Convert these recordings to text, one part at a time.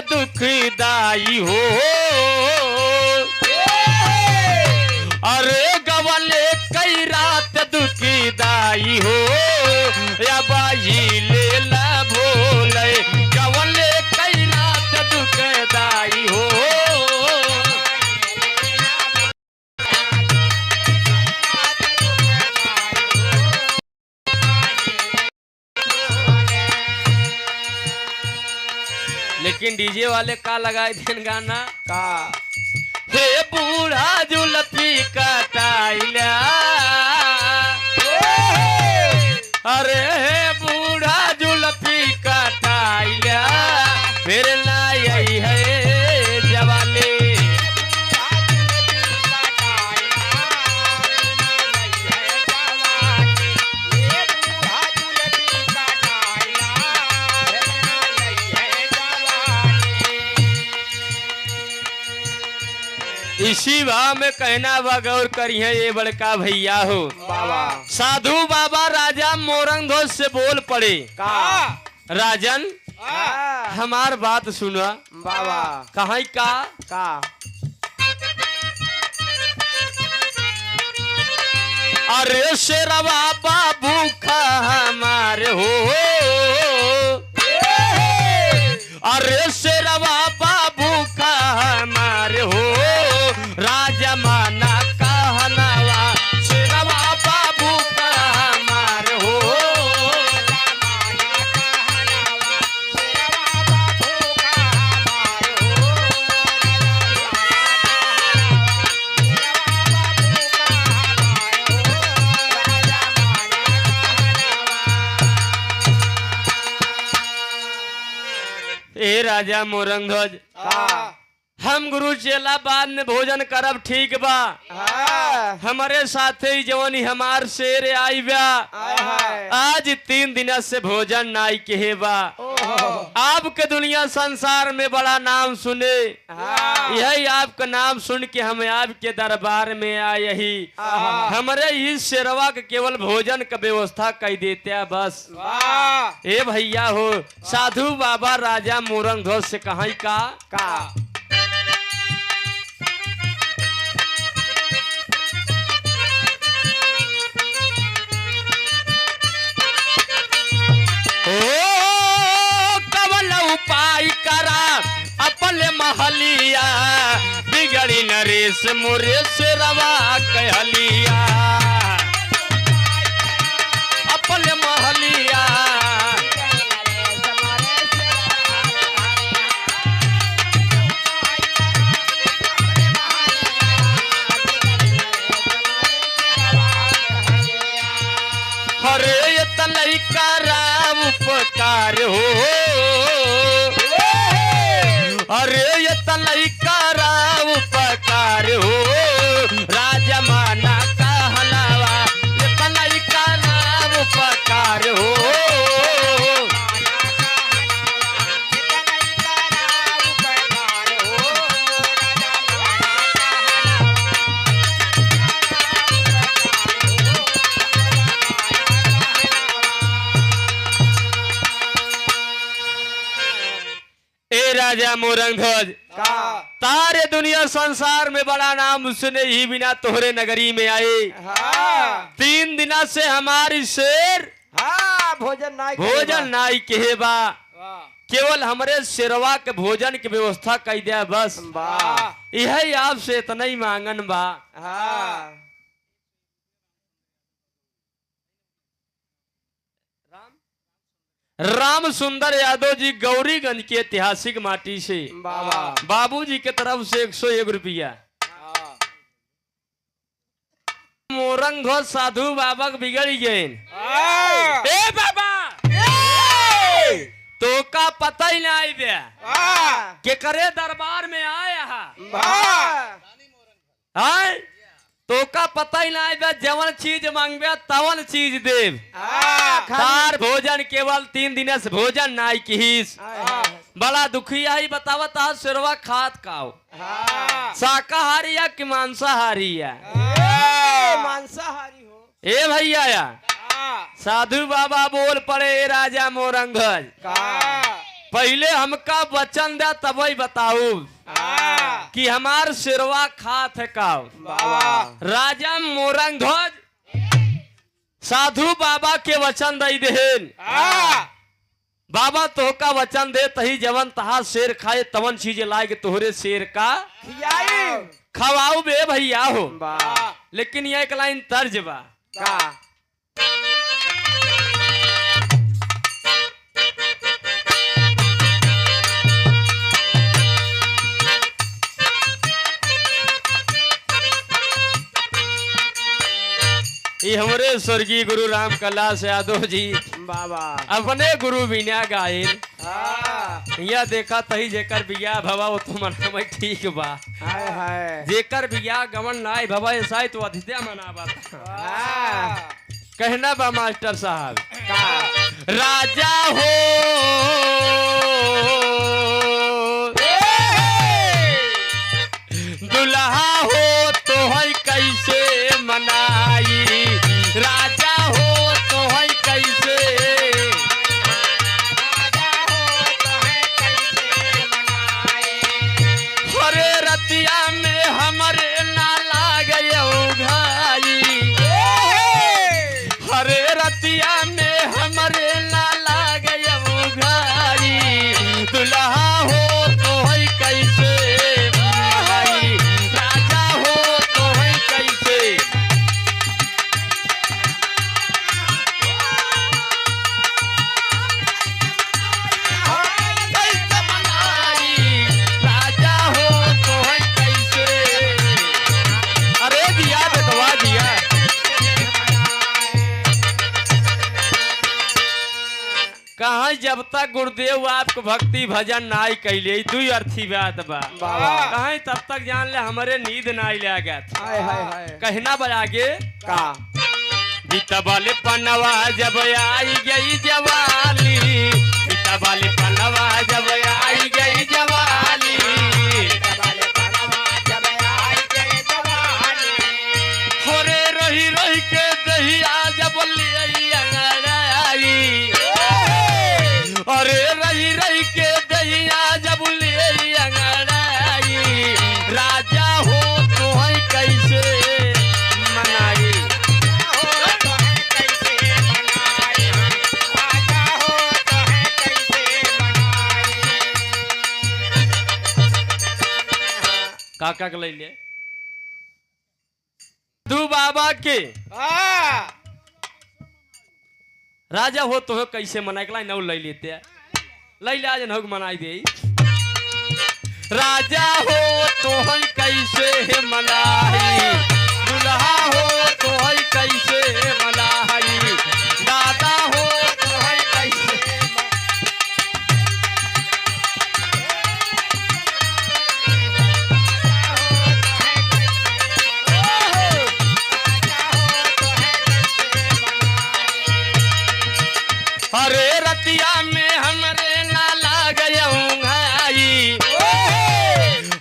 दुखदाई हो। अरे गवले कई रात दुखदाई हो, या बाई ले ला भोले गवले कई रात दुखदाई हो। लेकिन डीजे वाले का लगाए थे गाना का हे बूढ़ा जुल्फी कटाइला। अरे हे बूढ़ा जुल्फी कटाइला, फिर ना यही है जवानी। इसी भाव में कहना बा गौर करिए ये बड़का भैया हो। बाबा साधु बाबा राजा मोरंगध्वज से बोल पड़े का राजन हमार बात सुना। बाबा कहाँ का अरे शेरवा बाबू खा हमारे हो। अरे शेरवा बाबू खा हमारे हो, राजा माना कहनावा शेरवा बाबू का हमारे हो। ए राजा मोरंगध्वज हम गुरु चेला बाद में भोजन करब ठीक बा। हमारे साथे जवनी हमार शेर आई बा, आज 3 दिन से भोजन नाई के बा। आपके दुनिया संसार में बड़ा नाम सुने, यही आपका नाम सुन के हम आपके दरबार में आए ही। हमारे इस शेरवा के केवल भोजन का व्यवस्था कर देते बस। ए भैया हो साधु बाबा राजा मोरंगध्वज से कहाँ का उपाय करा अपन महलिया, बिगड़ी नरेश मुरेश रवा कहलिया। अपन महलिया हरे तलई करा उपकार हो। अरे ये तलई करा उपकार हो, राजा माना कहलावा ये तलई करा उपकार हो। ए राजा मोरंगध्वज तारे दुनिया संसार में बड़ा नाम सुने ही बिना तोहरे नगरी में आए। 3 दिन से हमारी शेर भोजन नाई के बा, केवल हमारे शेरवा के भोजन की व्यवस्था कर दिया बस। यही आपसे इतना ही मांगन बा। राम सुंदर यादव जी गौरीगंज के ऐतिहासिक माटी से बाबूजी के तरफ से 101 रुपया। मोरंगध्वज साधु बाबा बिगड़ गए। ए बाबा तो का पता ही नहीं दिया के करे दरबार में आया है तो का पता ही नहीं दिया। जवन चीज मांगबे तवन चीज देव। तार भोजन केवल 3 दिन से भोजन नाई किस बड़ा दुखी आई। बतावत आज शेरवा खात काओ शाकाहारी या कि मांसाहारी है? मांसाहारी हो। ए भैया या साधु बाबा बोल पड़े राजा मोरंगध्वज पहले हमका वचन दे तब ही बताऊ कि हमार सिरवा खात है का। राजा मोरंग ध्वज साधु बाबा के वचन दई देन। बाबा तो का वचन दे तही जवन तहा शेर खाए तवन चीज लाए के तोहरे शेर का खवाऊ बे भैया हो। लेकिन यह एक लाइन तर्ज बा ये हमारे स्वर्गीय गुरु राम कैलाश यादव जी बाबा अपने गुरु बिना गायल यह देखा तही जेकर बिया भवा वो तो मना में ठीक बा। हाय हाय जेकर बिया गमन नाय भवा ऐसा ही तो अधित्या मनावा कहना बा मास्टर साहब। राजा हो दुल्हा हो तो है कैसे मनाई। राजा हो तो है कैसे हरे रतिया में हमारे ना लागे भाई। हरे रतिया में हमारे ना लागे भाई। दुल्हा हो तो है कैसे मनाई। राजा हो तो है कैसे कहा जब तक गुरुदेव आपको भक्ति भजन नाई कैले दुई अर्थी बात बा कहा तब तक जान ले हमारे नींद नाई ले गया हाय हाय हाय कहना बा आगे का बीता वाले पनवा जब आई गई जवाली। बीता वाले पनवा जब आई गई जवाली। होरे रही रही के दहिया जब ले अरे रही रही के दहिया जब ले अंगड़ाई। राजा हो तो है कैसे मनाई। काका के ले ले तू बाबा के राजा हो तो कैसे मनाए के नौ ले लेते ले ले आज नग मनाई दे। राजा हो तो है कैसे मनाई। दुल्हा हो तो है कैसे मनाई। दादा हो तो है कैसे अरे रतिया में हमरे ना लागे भाई।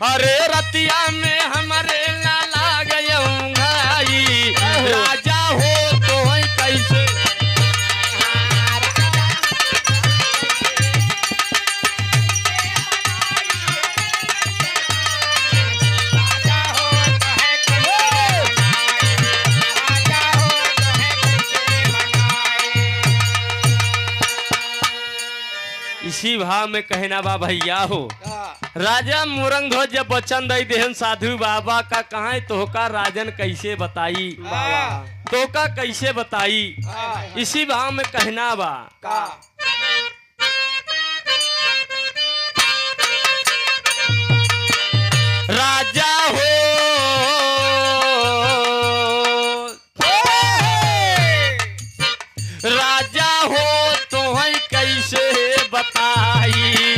अरे रतिया में हमरे ना लागे भाई। राजा हो तो है कैसे इसी भाव में कहना बा भैया हो। राजा मोरंग ध्वज जब वचन दई देहन साधु बाबा का कहा तो का राजन कैसे बताई। तो का कैसे बताई इसी भाव में कहना बा राजा हो राजा हो तो है कैसे बताई।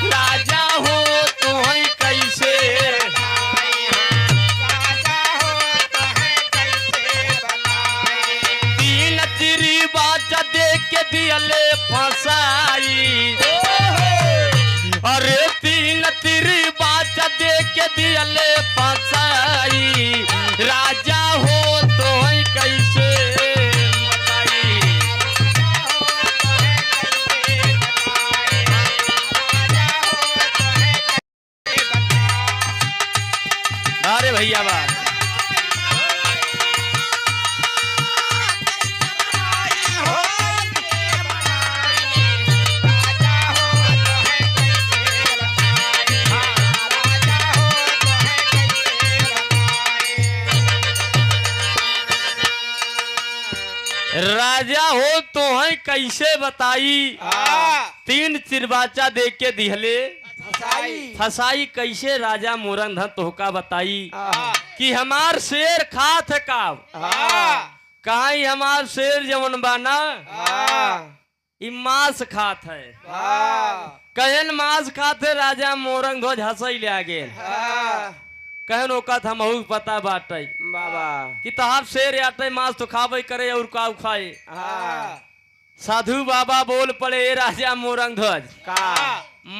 राजा हो तो है कैसे तीन तिरी बात दे के दियले फसाई। अरे तीन तिरी बात दे के दियले फसाई। राजा हो तो है कैसे बताई। बारे भैया बा राजा हो तो है कैसे बताई तीन चिरबाचा देख के दिहले फसाई कैसे राजा मोरंग धन तोहका बताई कि हमार शेर खात है काब कहीं हमार शेर जवन बाना ई मांस खात है कहन मांस खात है राजा मोरंग ध्वज हंसई ले गेल कहन ओकत हमहू पता बाटे बाबा कि तहार शेर आटे मांस तो खावे करे और का खाए साधु बाबा बोल पड़े राजा मोरंग ध्वज का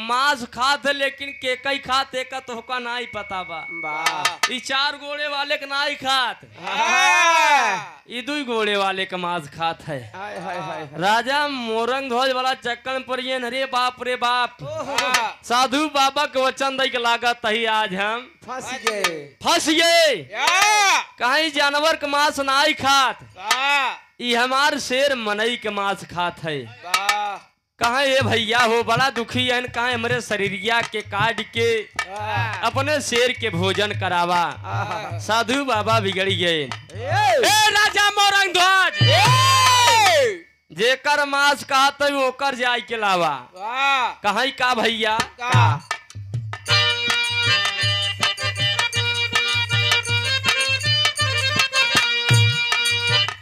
मांस खात है लेकिन के कई खात एक तो होका नहीं पता बा ई चार गोड़े वाले के नहीं खात ई दुई गोड़े वाले के मांस खात है हाय हाय हाय राजा मोरंग ध्वज वाला चक्कर में पड़िए रे बाप साधु बाबा के वचन दई के लागत ही आज हम फंस गए कहीं जानवर के मांस नहीं खात ई हमार शेर मनई के मांस खात है कहा ये भैया हो बड़ा दुखी है कहा हमारे शरीरिया के काट के अपने शेर के भोजन करावा साधु बाबा बिगड़ गए राजा मोरंग ध्वज जेकर मांस कहत ओकर जाय के लावा कहीं का भैया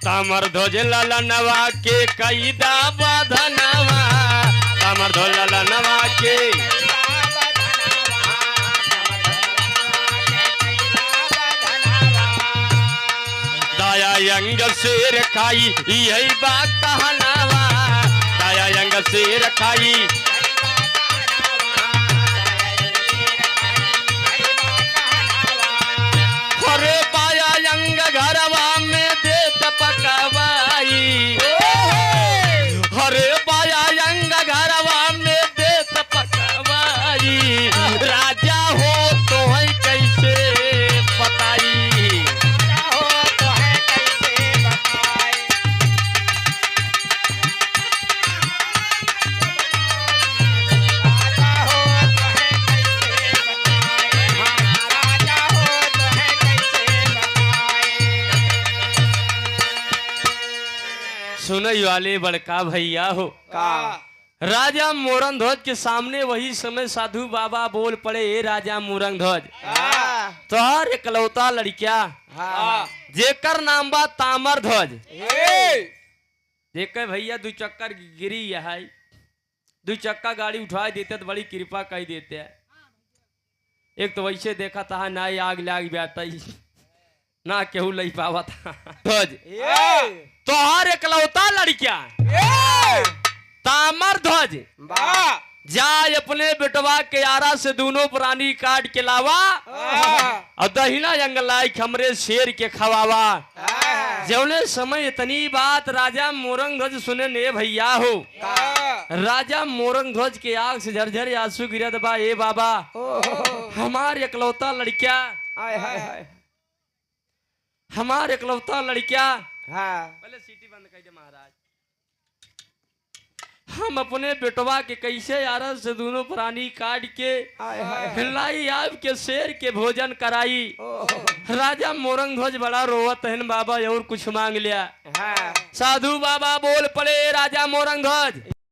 तामर ध्वज ललनवा के कैदा बधनवा तामर ध्वज ललनवा के दाया अंग शेर खाई यही बा कहनावा दाया अंग शेर खाई हरे बाया अंग घरवा में देत पकवाई हरे बाया अंग घरवा में देत पकवाई राजा हो तो है कैसे बताई सुनई वाले बड़का भैया हो राजा मोरंग ध्वज के सामने वही समय साधु बाबा बोल पड़े ए राजा मोरंग ध्वज तोहर इकलौता लड़किया जेकर नाम बा तामर ध्वज देखे भैया दू चक्कर गिरी है दू चक्का गाड़ी उठा देते तो बड़ी कृपा कह देते है एक तो वैसे देखा था ना आग लाग जाता ना केहू लई पावा था ध्वज तोहर इकलौता लड़किया तामर ध्वज जाय अपने बेटवा के आरा से दोनों प्राणी काट के लावा और दहिना जंगलाई हमरे शेर के खवावा जौने समय इतनी बात राजा मोरंग ध्वज सुने ने भैया हो राजा मोरंग ध्वज के आंख से झरझर आंसू गिरत बा ए बाबा हमार इकलौता लड़किया हमार इकलौता लड़किया पहले सीटी बंद कर दे महाराज हम अपने बेटवा के कैसे यार से दोनों प्राणी काट के लाई आप के शेर के भोजन कराई राजा मोरंग ध्वज बड़ा रोवत है बाबा और कुछ मांग लिया साधु बाबा बोल पड़े राजा मोरंग ध्वज